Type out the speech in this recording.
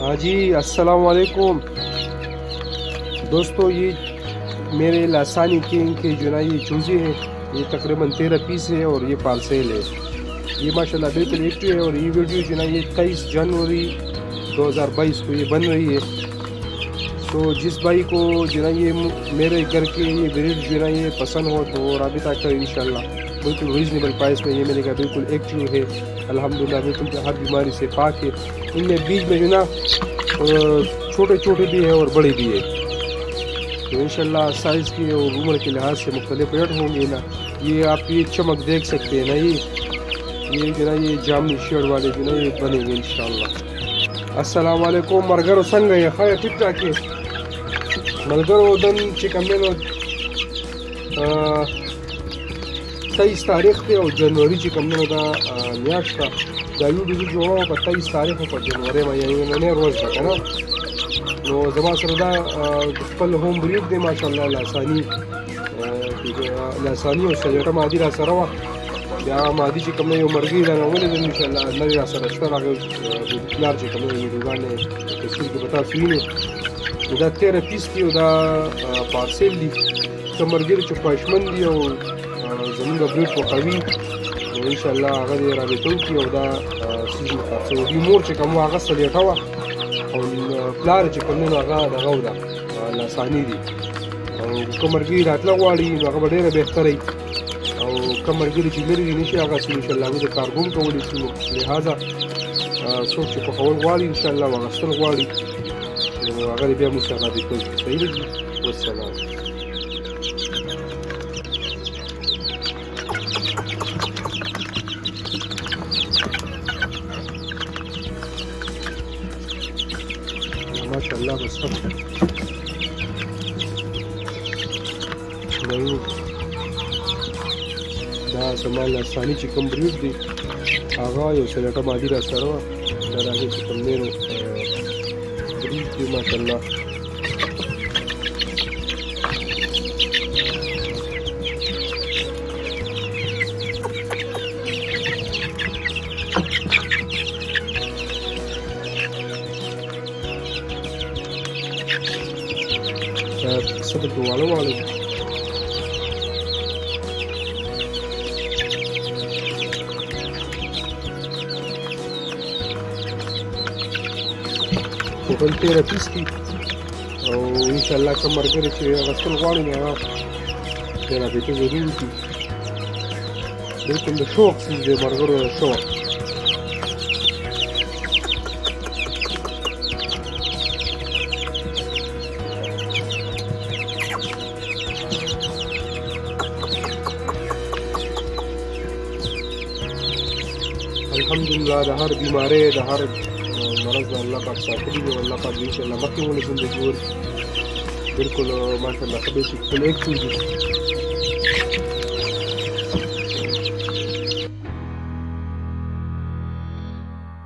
हाँ जी, अस्सलाम वालेकुम दोस्तों। ये मेरे लासानी किंग के जो ना ये चूज़े हैं, ये तकरीबन 13 पीस है और ये पार्सेल है। ये माशाल्लाह बिल्कुल एक्टिव है और ये वीडियो जो ना ये 23 जनवरी 2022 को ये बन रही है। तो जिस भाई को जो ना ये मेरे घर के ये ब्रीड जो ना ये पसंद हो तो राबिता कर इंशाल्लाह। बिल्कुल रीजनेबल प्राइस में ये मेरे का बिल्कुल एक्टिव है अल्हम्दुलिल्लाह, बिल्कुल हर बीमारी से पाक है। इनमें बीज में जो ना छोटे छोटे भी है और बड़े भी है। तो इंशाल्लाह साइज़ की और उम्र के लिहाज से मुख्तलिफ रेट होंगे ना। ये आप ये चमक देख सकते हैं ना, ये जो ना ये जामनी शेड वाले जो ना ये बनेंगे इंशाल्लाह। अस्सलाम वालेकुम मरगरो संग है खैर ठीक ठाक है मरगरो दन चिकमेनो 23 तारीख पे और जनवरी चिकमेनो दा न्याश का दायु जो जोड़ा का 23 तारीख पर जनवरी में ये ने रोज का ना नो जमा सरदा खपल होम ब्रीड दे माशाल्लाह लासानी और सजटा मादी रा सरवा या मादी چې کوم یو مرګي دا ولې ان شاء الله نوې را سره شته راغلی پلار چې کوم یو دوغانه تفصیل کې بتا سوینه دا 13 پیس دی او دا پارسل دی کوم مرګي چې پښمن دی او زمونږ برید په قوي ان شاء الله هغه رابطو کې او دا سیزن تاسو دی مور چې کوم هغه سلیټه وا او پلار چې کوم نو هغه دغه ودا لاسانی دی او کوم مرګي راتله غواړي هغه ډیره بهتري او کوم مرګري چې لري نشي هغه ان شاء الله د کاربون کولی شي. لہذا څوک چې په خول غواړي ان شاء الله واغستل غواړي هغه بیا مساعده کوي. صحیح دی. والسلام. ما شاء الله بس دا سمال لاسانی چې کوم بریډ دی هغه یو سلیټه مادي را سره وه دا د هغې چې کوم دی نو بریډ دی ماشاءالله. دا څه پکې واړه واړه دي. ټوټل 13 پیس دي او انشاءالله کوم مرګري چې غسل غواړي نو هغه د رابطې ضروري دي. بالکل د شوق څیز دی مرګرو د شوق. الحمدلله د هر بیماری د هر مرض الله پاک ساتلی دی. الله پاک ان شاء الله مخکې ولې زندگی ورکړي. بالکل ماشاءالله خبرې چې ټول ایک چیز دي.